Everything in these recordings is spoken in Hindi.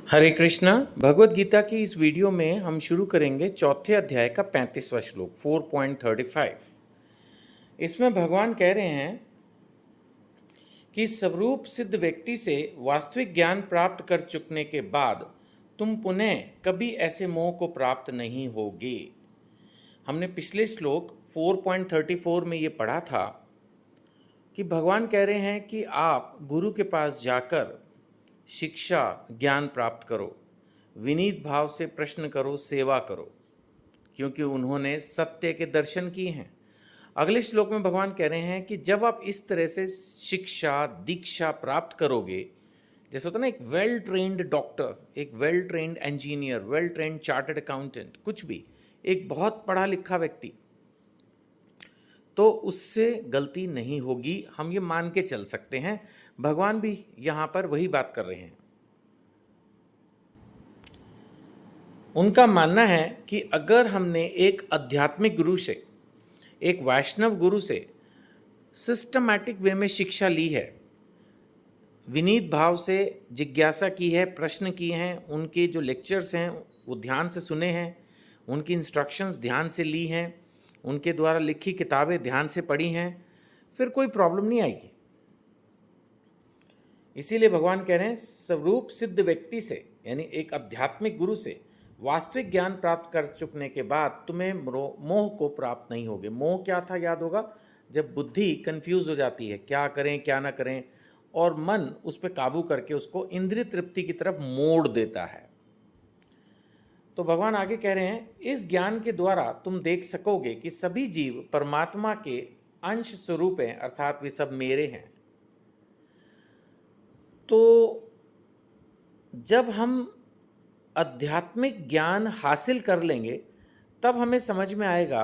हरे कृष्णा। भगवत गीता की इस वीडियो में हम शुरू करेंगे चौथे अध्याय का 35वां श्लोक 4.35। इसमें भगवान कह रहे हैं कि स्वरूप सिद्ध व्यक्ति से वास्तविक ज्ञान प्राप्त कर चुकने के बाद तुम पुनः कभी ऐसे मोह को प्राप्त नहीं होगे। हमने पिछले श्लोक 4.34 में ये पढ़ा था कि भगवान कह रहे हैं कि आप गुरु के पास जाकर शिक्षा ज्ञान प्राप्त करो, विनीत भाव से प्रश्न करो, सेवा करो, क्योंकि उन्होंने सत्य के दर्शन किए हैं। अगले श्लोक में भगवान कह रहे हैं कि जब आप इस तरह से शिक्षा दीक्षा प्राप्त करोगे, जैसे होता है ना एक वेल ट्रेन्ड डॉक्टर, एक well trained engineer, well trained chartered accountant, कुछ भी एक बहुत पढ़ा लिखा व्यक्ति, तो उससे गलती नहीं होगी, हम ये मान के चल सकते हैं। भगवान भी यहाँ पर वही बात कर रहे हैं। उनका मानना है कि अगर हमने एक आध्यात्मिक गुरु से, एक वैष्णव गुरु से सिस्टमैटिक वे में शिक्षा ली है, विनीत भाव से जिज्ञासा की है, प्रश्न किए हैं, उनके जो लेक्चर्स हैं वो ध्यान से सुने हैं, उनकी इंस्ट्रक्शंस ध्यान से ली हैं, उनके द्वारा लिखी किताबें ध्यान से पढ़ी हैं, फिर कोई प्रॉब्लम नहीं आएगी। इसीलिए भगवान कह रहे हैं स्वरूप सिद्ध व्यक्ति से, यानी एक आध्यात्मिक गुरु से वास्तविक ज्ञान प्राप्त कर चुकने के बाद तुम्हें मोह को प्राप्त नहीं होगे। मोह क्या था, याद होगा, जब बुद्धि कंफ्यूज हो जाती है, क्या करें क्या ना करें, और मन उस पर काबू करके उसको इंद्रिय तृप्ति की तरफ मोड़ देता है। तो भगवान आगे कह रहे हैं इस ज्ञान के द्वारा तुम देख सकोगे कि सभी जीव परमात्मा के अंश स्वरूप हैं, अर्थात वे सब मेरे हैं। तो जब हम आध्यात्मिक ज्ञान हासिल कर लेंगे तब हमें समझ में आएगा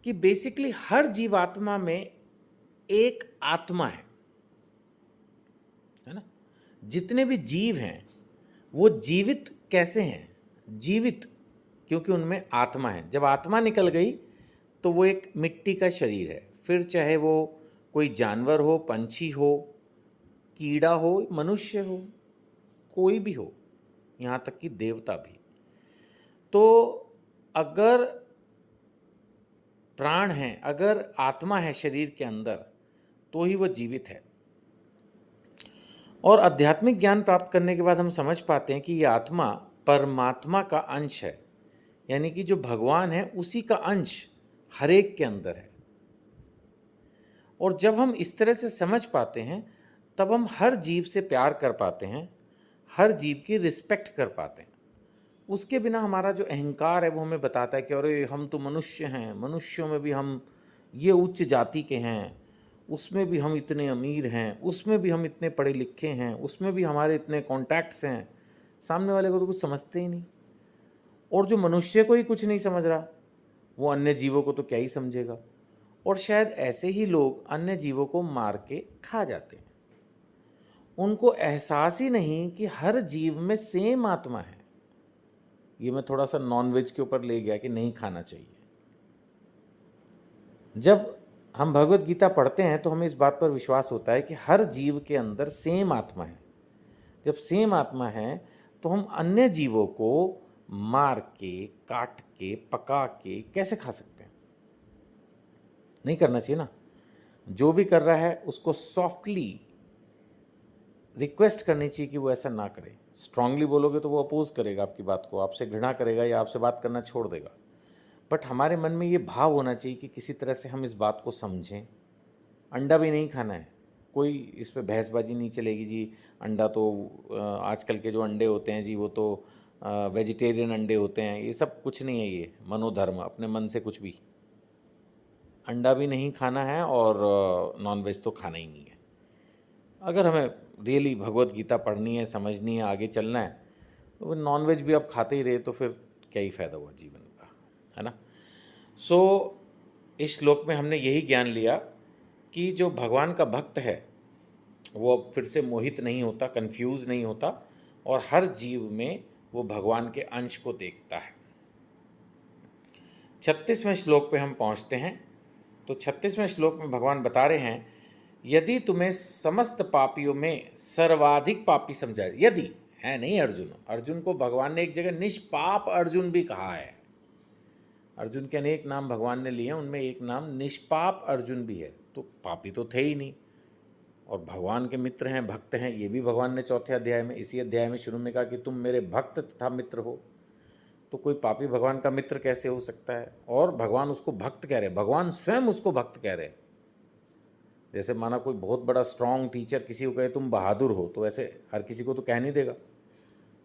कि बेसिकली हर जीवात्मा में एक आत्मा है ना। जितने भी जीव हैं वो जीवित कैसे हैं? जीवित क्योंकि उनमें आत्मा है। जब आत्मा निकल गई तो वो एक मिट्टी का शरीर है, फिर चाहे वो कोई जानवर हो, पंछी हो, कीड़ा हो, मनुष्य हो, कोई भी हो, यहाँ तक कि देवता भी। तो अगर प्राण है, अगर आत्मा है शरीर के अंदर, तो ही वो जीवित है। और आध्यात्मिक ज्ञान प्राप्त करने के बाद हम समझ पाते हैं कि ये आत्मा परमात्मा का अंश है, यानी कि जो भगवान है उसी का अंश हर एक के अंदर है। और जब हम इस तरह से समझ पाते हैं तब हम हर जीव से प्यार कर पाते हैं, हर जीव की रिस्पेक्ट कर पाते हैं। उसके बिना हमारा जो अहंकार है वो हमें बताता है कि अरे हम तो मनुष्य हैं, मनुष्यों में भी हम ये उच्च जाति के हैं, उसमें भी हम इतने अमीर हैं, उसमें भी हम इतने पढ़े लिखे हैं, उसमें भी हमारे इतने कॉन्टैक्ट्स हैं। सामने वाले को तो कुछ समझते ही नहीं, और जो मनुष्य को ही कुछ नहीं समझ रहा वो अन्य जीवों को तो क्या ही समझेगा। और शायद ऐसे ही लोग अन्य जीवों को मार के खा जाते हैं। उनको एहसास ही नहीं कि हर जीव में सेम आत्मा है। ये मैं थोड़ा सा नॉनवेज के ऊपर ले गया कि नहीं खाना चाहिए। जब हम भगवत गीता पढ़ते हैं तो हमें इस बात पर विश्वास होता है कि हर जीव के अंदर सेम आत्मा है। जब सेम आत्मा है तो हम अन्य जीवों को मार के, काट के, पका के कैसे खा सकते हैं? नहीं करना चाहिए ना। जो भी कर रहा है उसको सॉफ्टली रिक्वेस्ट करनी चाहिए कि वो ऐसा ना करे। स्ट्रांगली बोलोगे तो वो अपोज करेगा आपकी बात को, आपसे घृणा करेगा या आपसे बात करना छोड़ देगा। बट हमारे मन में ये भाव होना चाहिए कि किसी तरह से हम इस बात को समझें। अंडा भी नहीं खाना है, कोई इस पर बहसबाजी नहीं चलेगी जी। अंडा तो आजकल के जो अंडे होते हैं जी वो तो वेजिटेरियन अंडे होते हैं, ये सब कुछ नहीं है। ये मनोधर्म, अपने मन से कुछ भी। अंडा भी नहीं खाना है और नॉनवेज तो खाना ही नहीं है। अगर हमें रियली भगवत गीता पढ़नी है, समझनी है, आगे चलना है, तो नॉनवेज भी आप खाते ही रहे तो फिर क्या ही फायदा हुआ जीवन का, है ना। सो इस श्लोक में हमने यही ज्ञान लिया कि जो भगवान का भक्त है वो अब फिर से मोहित नहीं होता, कंफ्यूज नहीं होता, और हर जीव में वो भगवान के अंश को देखता है। 36वें श्लोक पे हम पहुंचते हैं। तो 36वें श्लोक में भगवान बता रहे हैं यदि तुम्हें समस्त पापियों में सर्वाधिक पापी समझा, यदि है नहीं अर्जुन। अर्जुन को भगवान ने एक जगह निष्पाप अर्जुन भी कहा है। अर्जुन के अनेक नाम भगवान ने लिए हैं, उनमें एक नाम निष्पाप अर्जुन भी है। तो पापी तो थे ही नहीं, और भगवान के मित्र हैं, भक्त हैं, ये भी भगवान ने चौथे अध्याय में, इसी अध्याय में शुरू में कहा कि तुम मेरे भक्त तथा मित्र हो। तो कोई पापी भगवान का मित्र कैसे हो सकता है? और भगवान उसको भक्त कह रहे, भगवान स्वयं उसको भक्त कह रहे। जैसे माना कोई बहुत बड़ा स्ट्रांग टीचर किसी को कहे तुम बहादुर हो, तो ऐसे हर किसी को तो कह नहीं देगा।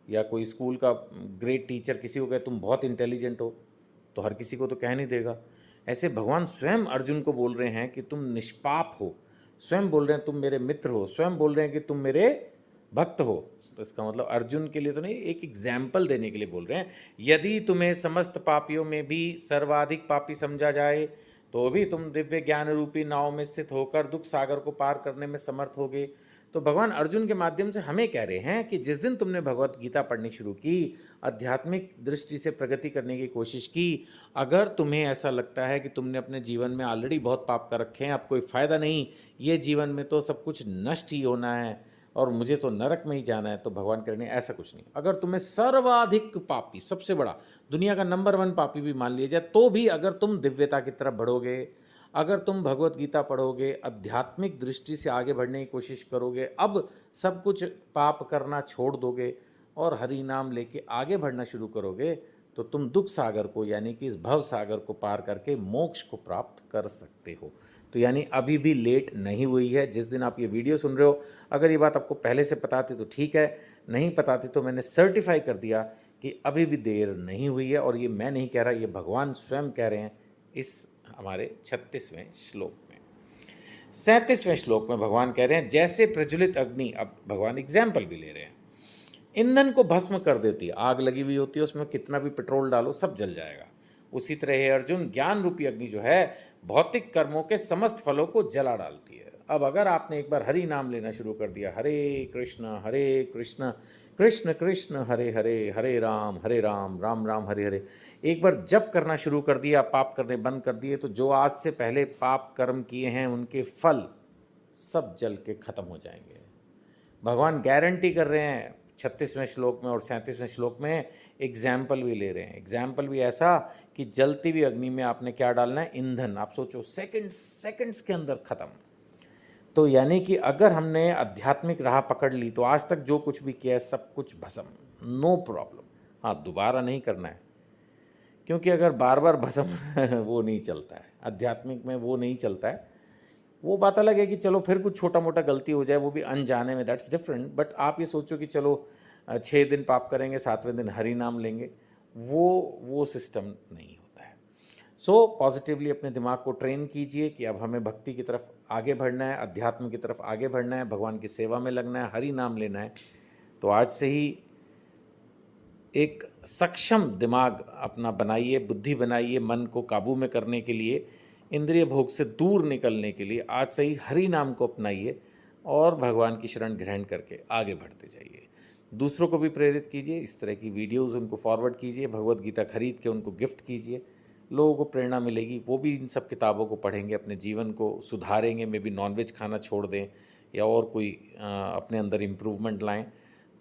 या कोई स्कूल का ग्रेट टीचर किसी को कहे तुम बहुत इंटेलिजेंट हो, तो हर किसी को तो कह नहीं देगा। ऐसे भगवान स्वयं अर्जुन को बोल रहे हैं कि तुम निष्पाप हो, स्वयं बोल रहे हैं तुम मेरे मित्र हो, स्वयं बोल रहे हैं कि तुम मेरे भक्त हो। तो इसका मतलब अर्जुन के लिए तो नहीं, एक एग्जाम्पल देने के लिए बोल रहे हैं। यदि तुम्हें समस्त पापियों में भी सर्वाधिक पापी समझा जाए तो भी तुम दिव्य ज्ञान रूपी नाव में स्थित होकर दुख सागर को पार करने में समर्थ होगे। तो भगवान अर्जुन के माध्यम से हमें कह रहे हैं कि जिस दिन तुमने भगवत गीता पढ़नी शुरू की, आध्यात्मिक दृष्टि से प्रगति करने की कोशिश की, अगर तुम्हें ऐसा लगता है कि तुमने अपने जीवन में ऑलरेडी बहुत पाप कर रखे हैं, अब कोई फ़ायदा नहीं, ये जीवन में तो सब कुछ नष्ट ही होना है और मुझे तो नरक में ही जाना है, तो भगवान कह रहे हैं ऐसा कुछ नहीं। अगर तुम्हें सर्वाधिक पापी, सबसे बड़ा, दुनिया का नंबर 1 पापी भी मान लिया जाए, तो भी अगर तुम दिव्यता की तरफ बढ़ोगे, अगर तुम भगवत गीता पढ़ोगे, आध्यात्मिक दृष्टि से आगे बढ़ने की कोशिश करोगे, अब सब कुछ पाप करना छोड़ दोगे और हरि नाम लेके आगे बढ़ना शुरू करोगे, तो तुम दुख सागर को, यानी कि इस भव सागर को पार करके मोक्ष को प्राप्त कर सकते हो। तो यानी अभी भी लेट नहीं हुई है। जिस दिन आप ये वीडियो सुन रहे हो, अगर ये बात आपको पहले से पता थी तो ठीक है, नहीं पता थी तो मैंने सर्टिफाई कर दिया कि अभी भी देर नहीं हुई है। और ये मैं नहीं कह रहा, ये भगवान स्वयं कह रहे हैं इस हमारे 36वें श्लोक में। 37वें श्लोक में भगवान कह रहे हैं, जैसे प्रज्वलित अग्नि, अब भगवान एग्जाम्पल भी ले रहे हैं, ईंधन को भस्म कर देती है। आग लगी हुई होती है, उसमें कितना भी पेट्रोल डालो सब जल जाएगा। उसी तरह हे अर्जुन, ज्ञान रूपी अग्नि जो है भौतिक कर्मों के समस्त फलों को जला डालती है। अब अगर आपने एक बार हरि नाम लेना शुरू कर दिया, हरे कृष्ण कृष्ण कृष्ण हरे हरे, हरे राम राम राम हरे हरे, एक बार जप करना शुरू कर दिया, पाप करने बंद कर दिए, तो जो आज से पहले पाप कर्म किए हैं उनके फल सब जल के खत्म हो जाएंगे। भगवान गारंटी कर रहे हैं 36वें श्लोक में और 37वें श्लोक में, एग्जाम्पल भी ले रहे हैं। एग्जाम्पल भी ऐसा कि जलती हुई अग्नि में आपने क्या डालना है, ईंधन। आप सोचो, सेकंड्स के अंदर खत्म। तो यानी कि अगर हमने आध्यात्मिक राह पकड़ ली तो आज तक जो कुछ भी किया है सब कुछ भस्म, नो प्रॉब्लम। हाँ, दोबारा नहीं करना है, क्योंकि अगर बार बार भस्म वो नहीं चलता है, आध्यात्मिक में वो नहीं चलता है। वो बात अलग है कि चलो फिर कुछ छोटा मोटा गलती हो जाए, वो भी अनजाने में, दैट्स डिफरेंट। बट आप ये सोचो कि चलो 6 दिन पाप करेंगे, 7वें दिन हरि नाम लेंगे, वो सिस्टम नहीं होता है। सो पॉजिटिवली अपने दिमाग को ट्रेन कीजिए कि अब हमें भक्ति की तरफ आगे बढ़ना है, अध्यात्म की तरफ आगे बढ़ना है, भगवान की सेवा में लगना है, हरि नाम लेना है। तो आज से ही एक सक्षम दिमाग अपना बनाइए, बुद्धि बनाइए, मन को काबू में करने के लिए, इंद्रिय भोग से दूर निकलने के लिए आज से ही हरि नाम को अपनाइए और भगवान की शरण ग्रहण करके आगे बढ़ते जाइए। दूसरों को भी प्रेरित कीजिए, इस तरह की वीडियोस उनको फॉरवर्ड कीजिए, भगवत गीता खरीद के उनको गिफ्ट कीजिए, लोगों को प्रेरणा मिलेगी, वो भी इन सब किताबों को पढ़ेंगे, अपने जीवन को सुधारेंगे, मे बी नॉनवेज खाना छोड़ दें या और कोई अपने अंदर इम्प्रूवमेंट लाएँ।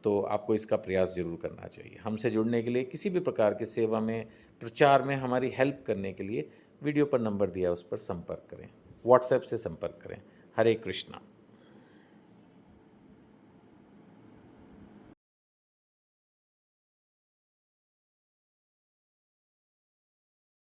तो आपको इसका प्रयास जरूर करना चाहिए। हमसे जुड़ने के लिए, किसी भी प्रकार की सेवा में, प्रचार में हमारी हेल्प करने के लिए वीडियो पर नंबर दिया, उस पर संपर्क करें, व्हाट्सएप से संपर्क करें। हरे कृष्णा।